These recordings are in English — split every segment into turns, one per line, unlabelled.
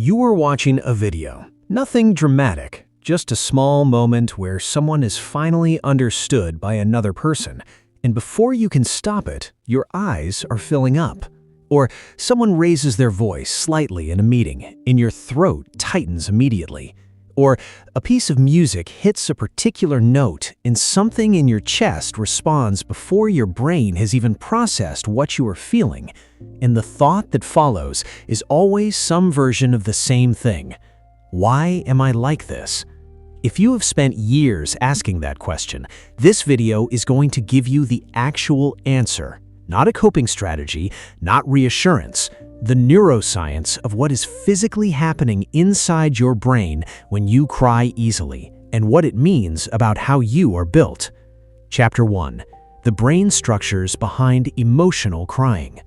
You are watching a video. Nothing dramatic, just a small moment where someone is finally understood by another person, and before you can stop it, your eyes are filling up. Or someone raises their voice slightly in a meeting, and your throat tightens immediately. Or a piece of music hits a particular note, and something in your chest responds before your brain has even processed what you are feeling. And the thought that follows is always some version of the same thing. Why am I like this? If you have spent years asking that question, this video is going to give you the actual answer. Not a coping strategy, not reassurance. The neuroscience of what is physically happening inside your brain when you cry easily, and what it means about how you are built. Chapter 1. The brain structures behind emotional crying.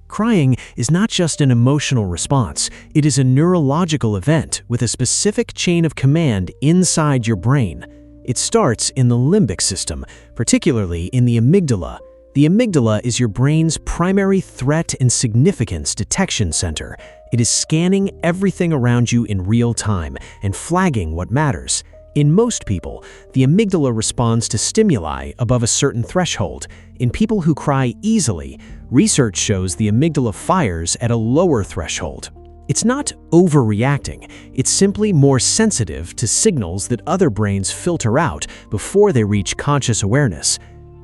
Crying is not just an emotional response, it is a neurological event with a specific chain of command inside your brain. It starts in the limbic system, particularly in the amygdala. The amygdala is your brain's primary threat and significance detection center. It is scanning everything around you in real time and flagging what matters. In most people, the amygdala responds to stimuli above a certain threshold. In people who cry easily, research shows the amygdala fires at a lower threshold. It's not overreacting, it's simply more sensitive to signals that other brains filter out before they reach conscious awareness.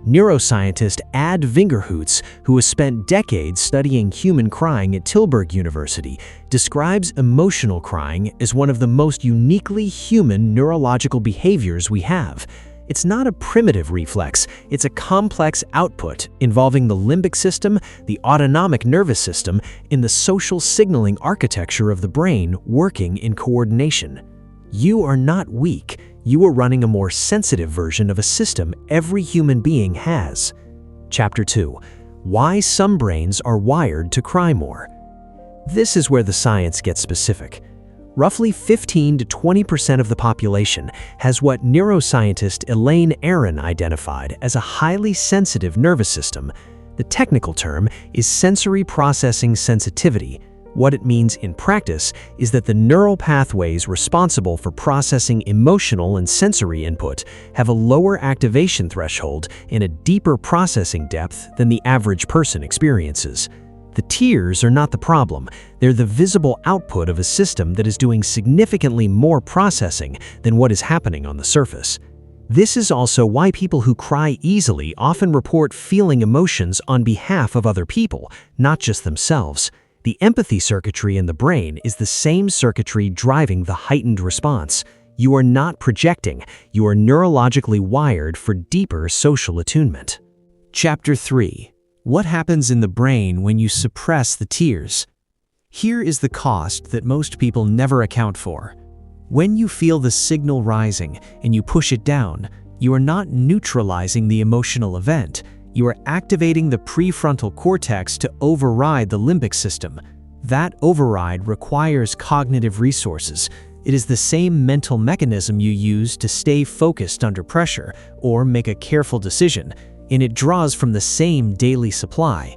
Neuroscientist Ad Vingerhoets, who has spent decades studying human crying at Tilburg University, describes emotional crying as one of the most uniquely human neurological behaviors we have. It's not a primitive reflex, it's a complex output involving the limbic system, the autonomic nervous system, and the social signaling architecture of the brain working in coordination. You are not weak. You are running a more sensitive version of a system every human being has. Chapter 2. Why some brains are wired to cry more. This is where the science gets specific. Roughly 15 to 20% of the population has what neuroscientist Elaine Aron identified as a highly sensitive nervous system. The technical term is sensory processing sensitivity. What it means in practice is that the neural pathways responsible for processing emotional and sensory input have a lower activation threshold and a deeper processing depth than the average person experiences. The tears are not the problem, they're the visible output of a system that is doing significantly more processing than what is happening on the surface. This is also why people who cry easily often report feeling emotions on behalf of other people, not just themselves. The empathy circuitry in the brain is the same circuitry driving the heightened response. You are not projecting, you are neurologically wired for deeper social attunement. Chapter 3. What happens in the brain when you suppress the tears? Here is the cost that most people never account for. When you feel the signal rising and you push it down, you are not neutralizing the emotional event. You are activating the prefrontal cortex to override the limbic system. That override requires cognitive resources. It is the same mental mechanism you use to stay focused under pressure or make a careful decision, and it draws from the same daily supply.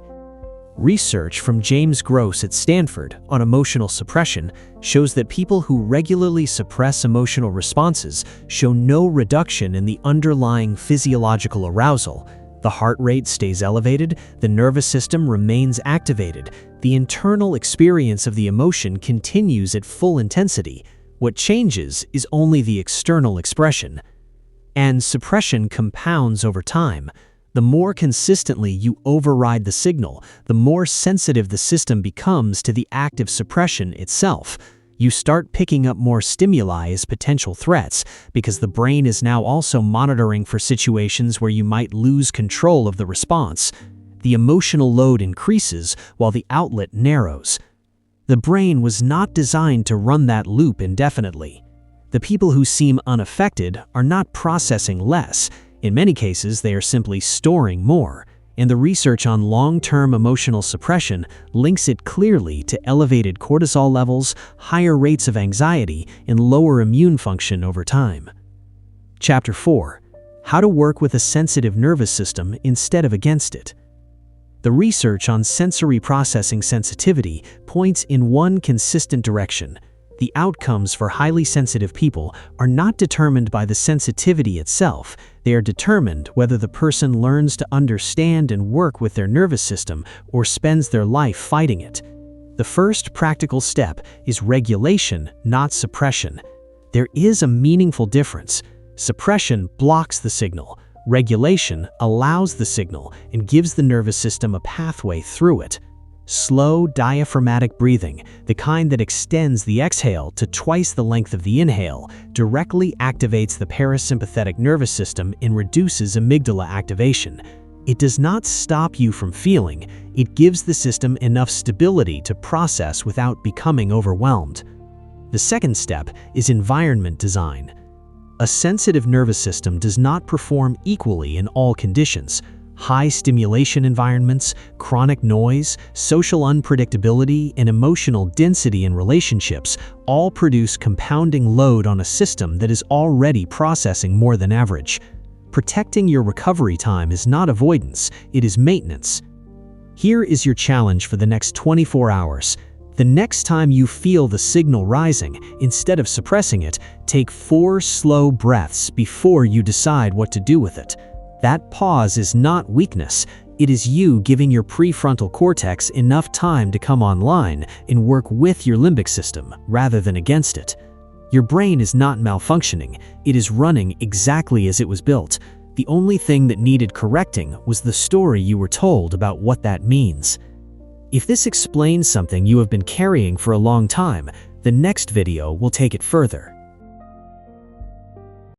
Research from James Gross at Stanford on emotional suppression shows that people who regularly suppress emotional responses show no reduction in the underlying physiological arousal. The heart rate stays elevated, the nervous system remains activated, the internal experience of the emotion continues at full intensity. What changes is only the external expression. And suppression compounds over time. The more consistently you override the signal, the more sensitive the system becomes to the act of suppression itself. You start picking up more stimuli as potential threats because the brain is now also monitoring for situations where you might lose control of the response. The emotional load increases while the outlet narrows. The brain was not designed to run that loop indefinitely. The people who seem unaffected are not processing less. In many cases, they are simply storing more. And the research on long-term emotional suppression links it clearly to elevated cortisol levels, higher rates of anxiety, and lower immune function over time. Chapter 4. How to work with a sensitive nervous system instead of against it. The research on sensory processing sensitivity points in one consistent direction.
The outcomes for highly sensitive people are not determined by the sensitivity itself. They are determined whether the person learns to understand and work with their nervous system or spends their life fighting it. The first practical step is regulation, not suppression. There is a meaningful difference. Suppression blocks the signal. Regulation allows the signal and gives the nervous system a pathway through it. Slow diaphragmatic breathing, the kind that extends the exhale to twice the length of the inhale, directly activates the parasympathetic nervous system and reduces amygdala activation. It does not stop you from feeling, it gives the system enough stability to process without becoming overwhelmed. The second step is environment design. A sensitive nervous system does not perform equally in all conditions. High stimulation environments, chronic noise, social unpredictability, and emotional density in relationships all produce compounding load on a system that is already processing more than average. Protecting your recovery time is not avoidance, it is maintenance. Here is your challenge for the next 24 hours. The next time you feel the signal rising, instead of suppressing it, take 4 slow breaths before you decide what to do with it. That pause is not weakness, it is you giving your prefrontal cortex enough time to come online and work with your limbic system rather than against it. Your brain is not malfunctioning, it is running exactly as it was built. The only thing that needed correcting was the story you were told about what that means. If this explains something you have been carrying for a long time, the next video will take it further.